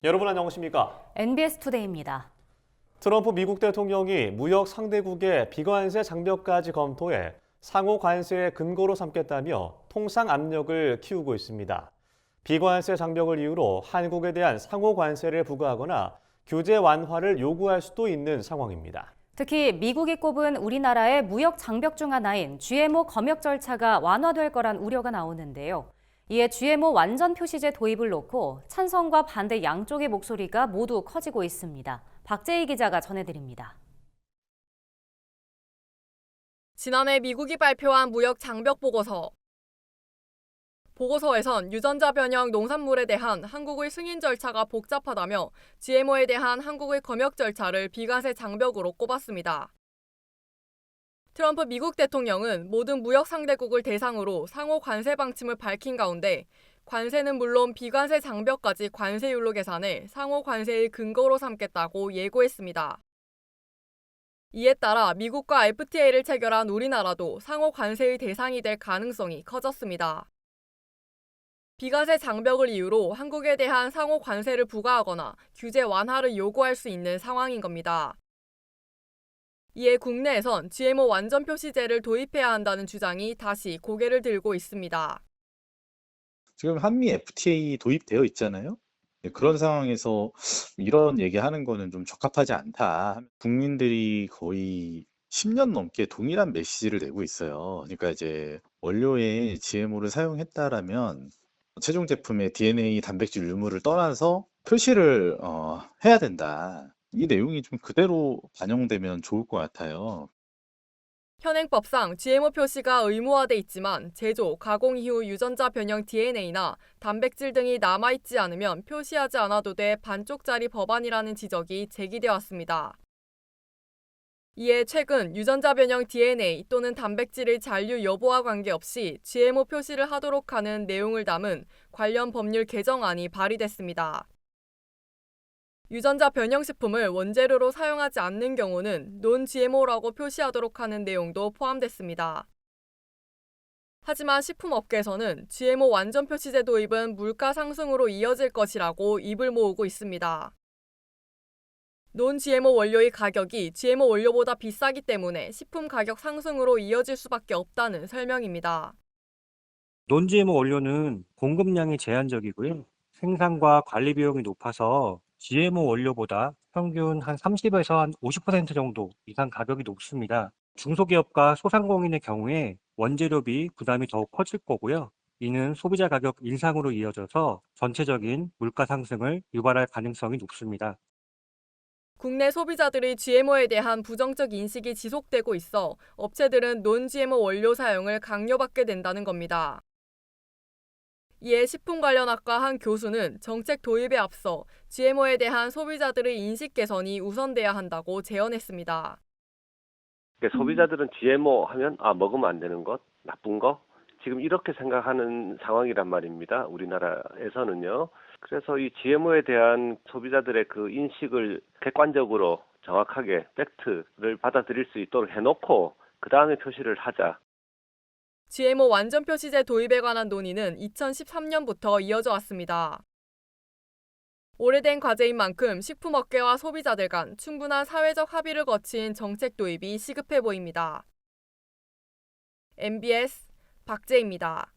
여러분 안녕하십니까? NBS 투데이입니다. 트럼프 미국 대통령이 무역 상대국의 비관세 장벽까지 검토해 상호 관세의 근거로 삼겠다며 통상 압력을 키우고 있습니다. 비관세 장벽을 이유로 한국에 대한 상호 관세를 부과하거나 규제 완화를 요구할 수도 있는 상황입니다. 특히 미국이 꼽은 우리나라의 무역 장벽 중 하나인 GMO 검역 절차가 완화될 거란 우려가 나오는데요. 이에 GMO 완전 표시제 도입을 놓고 찬성과 반대 양쪽의 목소리가 모두 커지고 있습니다. 박재희 기자가 전해드립니다. 지난해 미국이 발표한 무역 장벽 보고서. 보고서에선 유전자 변형 농산물에 대한 한국의 승인 절차가 복잡하다며 GMO에 대한 한국의 검역 절차를 비과세 장벽으로 꼽았습니다. 트럼프 미국 대통령은 모든 무역 상대국을 대상으로 상호 관세 방침을 밝힌 가운데 관세는 물론 비관세 장벽까지 관세율로 계산해 상호 관세의 근거로 삼겠다고 예고했습니다. 이에 따라 미국과 FTA를 체결한 우리나라도 상호 관세의 대상이 될 가능성이 커졌습니다. 비과세 장벽을 이유로 한국에 대한 상호 관세를 부과하거나 규제 완화를 요구할 수 있는 상황인 겁니다. 이에 국내에선 GMO 완전 표시제를 도입해야 한다는 주장이 다시 고개를 들고 있습니다. 지금 한미 FTA 도입되어 있잖아요. 그런 상황에서 이런 얘기하는 거는 좀 적합하지 않다. 국민들이 거의 10년 넘게 동일한 메시지를 내고 있어요. 그러니까 이제 원료에 GMO를 사용했다라면 최종 제품의 DNA 단백질 유무를 떠나서 표시를 해야 된다. 이 내용이 좀 그대로 반영되면 좋을 것 같아요. 현행법상 GMO 표시가 의무화돼 있지만 제조, 가공 이후 유전자 변형 DNA나 단백질 등이 남아있지 않으면 표시하지 않아도 돼 반쪽짜리 법안이라는 지적이 제기되어 왔습니다. 이에 최근 유전자 변형 DNA 또는 단백질의 잔류 여부와 관계없이 GMO 표시를 하도록 하는 내용을 담은 관련 법률 개정안이 발의됐습니다. 유전자 변형식품을 원재료로 사용하지 않는 경우는 논-GMO라고 표시하도록 하는 내용도 포함됐습니다. 하지만 식품업계에서는 GMO 완전 표시제 도입은 물가 상승으로 이어질 것이라고 입을 모으고 있습니다. 논-GMO 원료의 가격이 GMO 원료보다 비싸기 때문에 식품 가격 상승으로 이어질 수밖에 없다는 설명입니다. 논-GMO 원료는 공급량이 제한적이고요. 생산과 관리 비용이 높아서 GMO 원료보다 평균 한 30에서 한 50% 정도 이상 가격이 높습니다. 중소기업과 소상공인의 경우에 원재료비 부담이 더욱 커질 거고요. 이는 소비자 가격 인상으로 이어져서 전체적인 물가 상승을 유발할 가능성이 높습니다. 국내 소비자들의 GMO에 대한 부정적 인식이 지속되고 있어 업체들은 논-GMO 원료 사용을 강요받게 된다는 겁니다. 이에 식품관련학과 한 교수는 정책 도입에 앞서 GMO에 대한 소비자들의 인식 개선이 우선돼야 한다고 제언했습니다. 소비자들은 GMO 하면 먹으면 안 되는 것, 나쁜 거 지금 이렇게 생각하는 상황이란 말입니다. 우리나라에서는요. 그래서 이 GMO에 대한 소비자들의 그 인식을 객관적으로 정확하게 팩트를 받아들일 수 있도록 해놓고 그 다음에 표시를 하자. GMO 완전 표시제 도입에 관한 논의는 2013년부터 이어져 왔습니다. 오래된 과제인 만큼 식품업계와 소비자들 간 충분한 사회적 합의를 거친 정책 도입이 시급해 보입니다. MBS 박재희입니다.